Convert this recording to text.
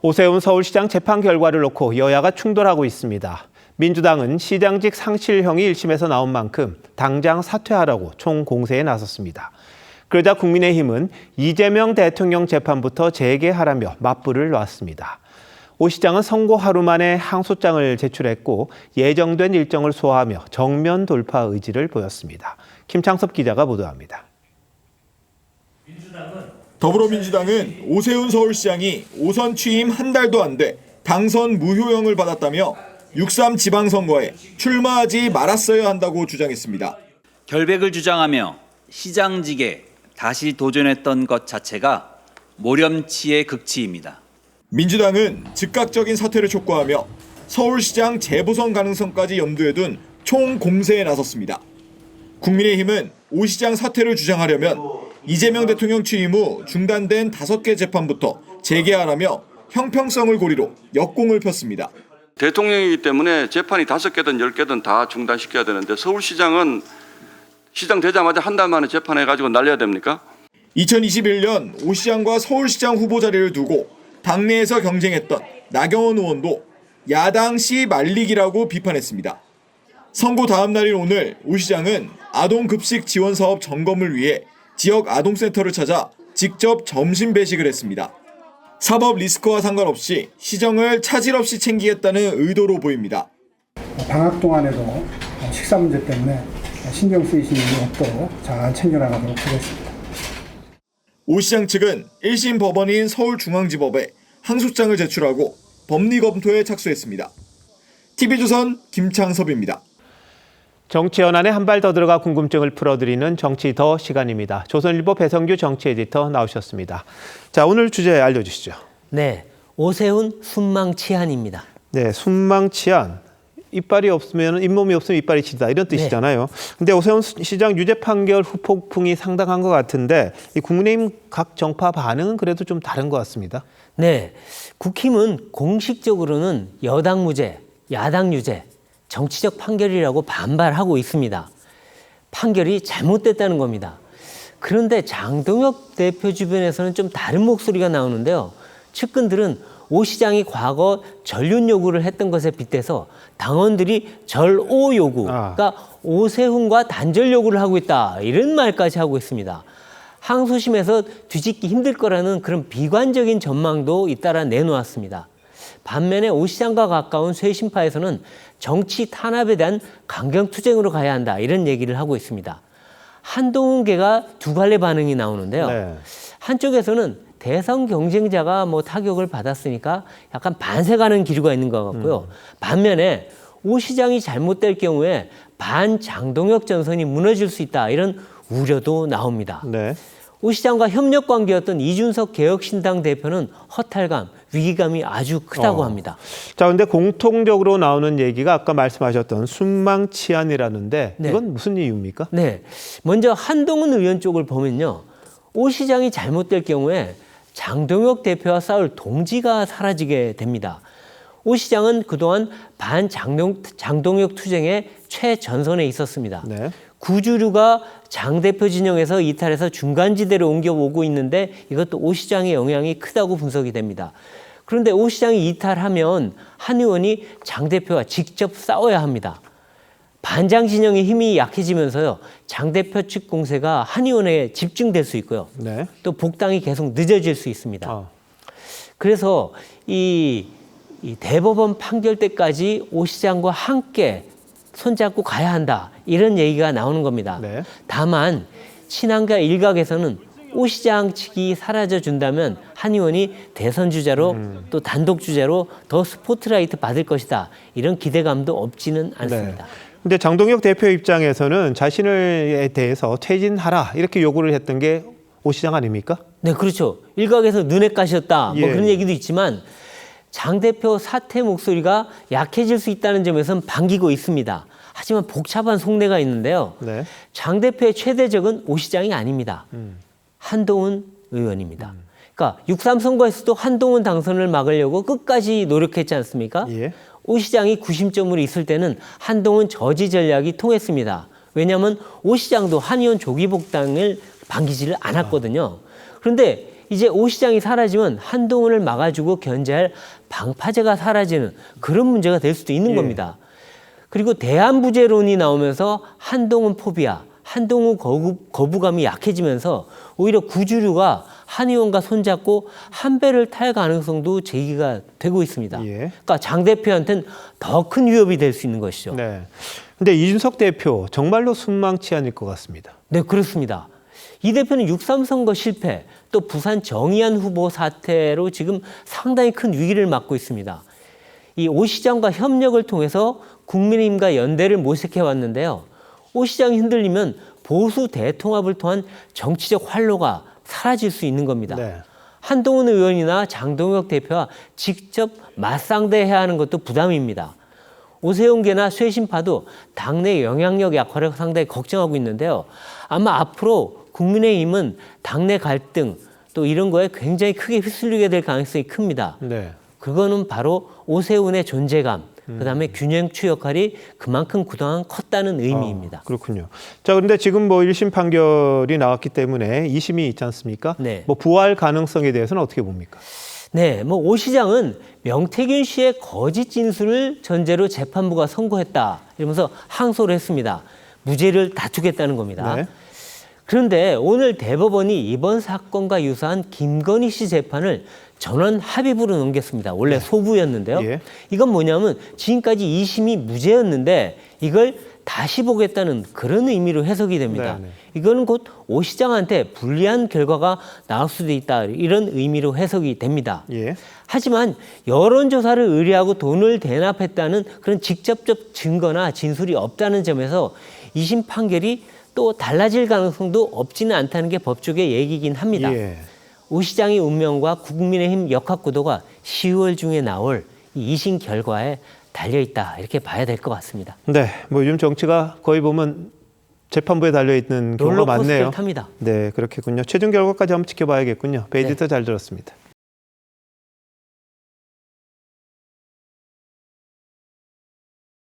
오세훈 서울시장 재판 결과를 놓고 여야가 충돌하고 있습니다. 민주당은 시장직 상실형이 1심에서 나온 만큼 당장 사퇴하라고 총공세에 나섰습니다. 그러자 국민의힘은 이재명 대통령 재판부터 재개하라며 맞불을 놨습니다. 오 시장은 선고 하루 만에 항소장을 제출했고 예정된 일정을 소화하며 정면 돌파 의지를 보였습니다. 김창섭 기자가 보도합니다. 더불어민주당은 오세훈 서울시장이 5선 취임 한 달도 안 돼 당선 무효형을 받았다며 6.3 지방선거에 출마하지 말았어야 한다고 주장했습니다. 결백을 주장하며 시장직에 다시 도전했던 것 자체가 모렴치의 극치입니다. 민주당은 즉각적인 사퇴를 촉구하며 서울시장 재보선 가능성까지 염두에 둔 총공세에 나섰습니다. 국민의힘은 오 시장 사퇴를 주장하려면 이재명 대통령 취임 후 중단된 5개 재판부터 재개하라며 형평성을 고리로 역공을 폈습니다. 대통령이기 때문에 재판이 5개든 10개든 다 중단시켜야 되는데 서울시장은 시장 되자마자 한 달 만에 재판해가지고 날려야 됩니까? 2021년 오 시장과 서울시장 후보 자리를 두고 당내에서 경쟁했던 나경원 의원도 야당 시 말리기라고 비판했습니다. 선고 다음 날인 오늘 오 시장은 아동급식 지원 사업 점검을 위해 지역 아동센터를 찾아 직접 점심 배식을 했습니다. 사법 리스크와 상관없이 시정을 차질 없이 챙기겠다는 의도로 보입니다. 방학 동안에도 식사 문제 때문에 신경 쓰이시는 일이 없도록 잘 챙겨나가도록 하겠습니다. 오 시장 측은 1심 법원인 서울중앙지법에 항소장을 제출하고 법리 검토에 착수했습니다. TV조선 김창섭입니다. 정치 연안에 한 발 더 들어가 궁금증을 풀어드리는 정치 더 시간입니다. 조선일보 배성규 정치 에디터 나오셨습니다. 자, 오늘 주제 알려주시죠. 네, 오세훈 순망치한입니다. 네, 순망치한. 이빨이 없으면 잇몸이 없으면 이빨이 치다 이런 뜻이잖아요. 근데 오세훈 시장 유죄 판결 후폭풍이 상당한 것 같은데 이 국민의힘 각 정파 반응은 그래도 좀 다른 것 같습니다. 네, 국힘은 공식적으로는 여당 무죄, 야당 유죄, 정치적 판결이라고 반발하고 있습니다. 판결이 잘못됐다는 겁니다. 그런데 장동혁 대표 주변에서는 좀 다른 목소리가 나오는데요. 측근들은 오 시장이 과거 전륜 요구를 했던 것에 빗대서 당원들이 절오 요구, 그러니까 오세훈과 단절 요구를 하고 있다 이런 말까지 하고 있습니다. 항소심에서 뒤집기 힘들 거라는 그런 비관적인 전망도 잇따라 내놓았습니다. 반면에 오 시장과 가까운 쇄신파에서는 정치 탄압에 대한 강경투쟁으로 가야 한다 이런 얘기를 하고 있습니다. 한동훈계가 두 갈래 반응이 나오는데요. 네. 한쪽에서는 대선 경쟁자가 타격을 받았으니까 약간 반색하는 기류가 있는 것 같고요. 반면에 오 시장이 잘못될 경우에 반장동혁 전선이 무너질 수 있다 이런 우려도 나옵니다. 네. 오 시장과 협력 관계였던 이준석 개혁신당 대표는 허탈감, 위기감이 아주 크다고 합니다. 자, 근데 공통적으로 나오는 얘기가 아까 말씀하셨던 순망치한이라는데 네. 이건 무슨 이유입니까? 네, 먼저 한동훈 의원 쪽을 보면요. 오 시장이 잘못될 경우에 장동혁 대표와 싸울 동지가 사라지게 됩니다. 오 시장은 그동안 반장동혁 투쟁의 최전선에 있었습니다. 네. 구주류가 장 대표 진영에서 이탈해서 중간지대로 옮겨오고 있는데 이것도 오 시장의 영향이 크다고 분석이 됩니다. 그런데 오 시장이 이탈하면 한 의원이 장 대표와 직접 싸워야 합니다. 반장 진영의 힘이 약해지면서요. 장 대표 측 공세가 한 의원에 집중될 수 있고요. 네. 또 복당이 계속 늦어질 수 있습니다. 그래서 이 대법원 판결 때까지 오 시장과 함께 손잡고 가야 한다. 이런 얘기가 나오는 겁니다. 네. 다만 친한가 일각에서는 오 시장 측이 사라져 준다면 한 의원이 대선 주자로 또 단독 주자로 더 스포트라이트 받을 것이다. 이런 기대감도 없지는 않습니다. 네. 근데 장동혁 대표 입장에서는 자신에 대해서 퇴진하라 이렇게 요구를 했던 게 오 시장 아닙니까? 네, 그렇죠. 일각에서 눈에 까셨다. 예. 그런 얘기도 있지만 장 대표 사퇴 목소리가 약해질 수 있다는 점에서는 반기고 있습니다. 하지만 복잡한 속내가 있는데요. 네. 장 대표의 최대적은 오 시장이 아닙니다. 한동훈 의원입니다. 그러니까 6.3 선거에서도 한동훈 당선을 막으려고 끝까지 노력했지 않습니까? 예. 오 시장이 구심점으로 있을 때는 한동훈 저지 전략이 통했습니다. 왜냐하면 오 시장도 한 의원 조기 복당을 반기지를 않았거든요. 그런데 이제 오 시장이 사라지면 한동훈을 막아주고 견제할 방파제가 사라지는 그런 문제가 될 수도 있는 겁니다. 그리고 대안부재론이 나오면서 한동훈 포비아, 한동훈 거부감이 약해지면서 오히려 구주류가 한 의원과 손잡고 한 배를 탈 가능성도 제기가 되고 있습니다. 그러니까 장 대표한테는 더 큰 위협이 될 수 있는 것이죠. 네. 근데 이준석 대표 정말로 순망치 않을 것 같습니다. 네, 그렇습니다. 이 대표는 6.3 선거 실패, 또 부산 정의안 후보 사태로 지금 상당히 큰 위기를 맞고 있습니다. 이 오 시장과 협력을 통해서 국민의힘과 연대를 모색해 왔는데요. 오 시장이 흔들리면 보수 대통합을 통한 정치적 활로가 사라질 수 있는 겁니다. 네. 한동훈 의원이나 장동혁 대표와 직접 맞상대해야 하는 것도 부담입니다. 오세훈계나 쇄신파도 당내 영향력 약화를 상당히 걱정하고 있는데요. 아마 앞으로 국민의힘은 당내 갈등 또 이런 거에 굉장히 크게 휩쓸리게 될 가능성이 큽니다. 네. 그거는 바로 오세훈의 존재감, 그다음에 균형추 역할이 그만큼 그동안 컸다는 의미입니다. 그렇군요. 자, 그런데 지금 뭐 1심 판결이 나왔기 때문에 2심이 있지 않습니까? 네. 뭐 부활 가능성에 대해서는 어떻게 봅니까? 네, 뭐 오 시장은 명태균 씨의 거짓 진술을 전제로 재판부가 선고했다 이러면서 항소를 했습니다. 무죄를 다투겠다는 겁니다. 네. 그런데 오늘 대법원이 이번 사건과 유사한 김건희 씨 재판을 전원 합의부로 넘겼습니다. 원래 소부였는데요. 예. 이건 뭐냐면 지금까지 2심이 무죄였는데 이걸 다시 보겠다는 그런 의미로 해석이 됩니다. 네, 네. 이거는 곧 오 시장한테 불리한 결과가 나올 수도 있다 이런 의미로 해석이 됩니다. 예. 하지만 여론조사를 의뢰하고 돈을 대납했다는 그런 직접적 증거나 진술이 없다는 점에서 2심 판결이 또 달라질 가능성도 없지는 않다는 게 법조계 얘기긴 합니다. 예. 오 시장의 운명과 국민의힘 역학구도가 10월 중에 나올 이 2심 결과에 달려있다 이렇게 봐야 될 것 같습니다. 네, 뭐 요즘 정치가 거의 보면 재판부에 달려있는 경우가 많네요. 롤러코스터를 탑니다. 네, 그렇겠군요. 최종 결과까지 한번 지켜봐야겠군요. 베이지터 잘 들었습니다.